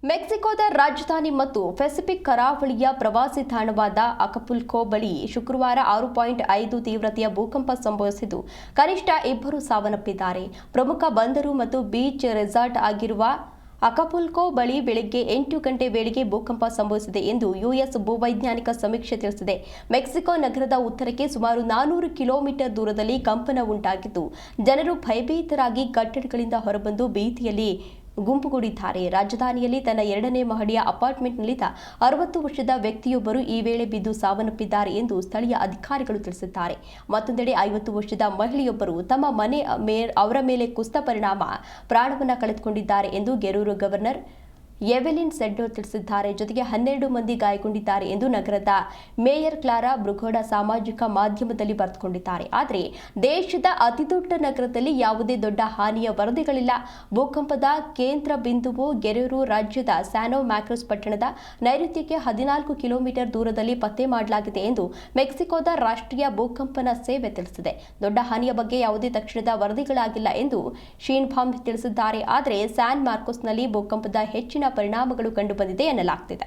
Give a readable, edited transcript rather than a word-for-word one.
ಮೆಕ್ಸಿಕೋದ ರಾಜಧಾನಿ ಮತ್ತು ಪೆಸಿಫಿಕ್ ಕರಾವಳಿಯ ಪ್ರವಾಸಿ ತಾಣವಾದ ಅಕಪುಲ್ಕೋ ಬಳಿ ಶುಕ್ರವಾರ 6.5 ತೀವ್ರತೆಯ ಭೂಕಂಪ ಸಂಭವಿಸಿದ್ದು ಕನಿಷ್ಠ 2 ಸಾವನ್ನಪ್ಪಿದ್ದಾರೆ. ಪ್ರಮುಖ ಬಂದರು ಮತ್ತು ಬೀಚ್ ರೆಸಾರ್ಟ್ ಆಗಿರುವ ಅಕಪುಲ್ಕೋ ಬಳಿ ಬೆಳಗ್ಗೆ 8 ಗಂಟೆ ವೇಳೆಗೆ ಭೂಕಂಪ ಸಂಭವಿಸಿದೆ ಎಂದು ಯುಎಸ್ ಭೂವೈಜ್ಞಾನಿಕ ಸಮೀಕ್ಷೆ ತಿಳಿಸಿದೆ. ಮೆಕ್ಸಿಕೋ ನಗರದ ಉತ್ತರಕ್ಕೆ ಸುಮಾರು 400 ಕಿಲೋಮೀಟರ್ ದೂರದಲ್ಲಿ ಕಂಪನ ಉಂಟಾಗಿದ್ದು ಜನರು ಭಯಭೀತರಾಗಿ ಕಟ್ಟಡಗಳಿಂದ ಹೊರಬಂದು ಭೀತಿಯಲ್ಲಿ ಗುಂಪುಗೂಡಿದ್ದಾರೆ. ರಾಜಧಾನಿಯಲ್ಲಿ ತನ್ನ 2ನೇ ಮಹಡಿಯ ಅಪಾರ್ಟ್ಮೆಂಟ್ನಲ್ಲಿದ್ದ 60 ವರ್ಷದ ವ್ಯಕ್ತಿಯೊಬ್ಬರು ಈ ವೇಳೆ ಬಿದ್ದು ಸಾವನ್ನಪ್ಪಿದ್ದಾರೆ ಎಂದು ಸ್ಥಳೀಯ ಅಧಿಕಾರಿಗಳು ತಿಳಿಸಿದ್ದಾರೆ. ಮತ್ತೊಂದೆಡೆ 50 ವರ್ಷದ ಮಹಿಳೆಯೊಬ್ಬರು ತಮ್ಮ ಅವರ ಮೇಲೆ ಕುಸಿದ ಪರಿಣಾಮ ಪ್ರಾಣವನ್ನು ಕಳೆದುಕೊಂಡಿದ್ದಾರೆ ಎಂದು ಗೆರೂರು ಗವರ್ನರ್ ಎವೆಲಿನ್ ಸೆಡ್ಡೋರ್ ತಿಳಿಸಿದ್ದಾರೆ. ಜೊತೆಗೆ 12 ಮಂದಿ ಗಾಯಗೊಂಡಿದ್ದಾರೆ ಎಂದು ನಗರದ ಮೇಯರ್ ಕ್ಲಾರಾ ಬ್ರುಗೋಡಾ ಸಾಮಾಜಿಕ ಮಾಧ್ಯಮದಲ್ಲಿ ಬರೆದುಕೊಂಡಿದ್ದಾರೆ. ಆದರೆ ದೇಶದ ಅತಿದೊಡ್ಡ ನಗರದಲ್ಲಿ ಯಾವುದೇ ದೊಡ್ಡ ಹಾನಿಯ ವರದಿಗಳಿಲ್ಲ. ಭೂಕಂಪದ ಕೇಂದ್ರ ಬಿಂದುವು ಗೆರೂರು ರಾಜ್ಯದ ಸ್ಯಾನೋ ಮ್ಯಾಕ್ರೋಸ್ ಪಟ್ಟಣದ ನೈಋತ್ಯಕ್ಕೆ 14 ಕಿಲೋಮೀಟರ್ ದೂರದಲ್ಲಿ ಪತ್ತೆ ಮಾಡಲಾಗಿದೆ ಎಂದು ಮೆಕ್ಸಿಕೋದ ರಾಷ್ಟ್ರೀಯ ಭೂಕಂಪನ ಸೇವೆ ತಿಳಿಸಿದೆ. ದೊಡ್ಡ ಹಾನಿಯ ಬಗ್ಗೆ ಯಾವುದೇ ತಕ್ಷಣದ ವರದಿಗಳಾಗಿಲ್ಲ ಎಂದು ಶೀನ್ಬಾಮ್ ತಿಳಿಸಿದ್ದಾರೆ. ಆದರೆ ಸ್ಯಾನ್ ಮಾರ್ಕೋಸ್ನಲ್ಲಿ ಭೂಕಂಪದ ಹೆಚ್ಚಿನ ಪರಿಣಾಮಗಳು ಕಂಡುಬಂದಿದೆ ಎನ್ನಲಾಗುತ್ತಿದೆ.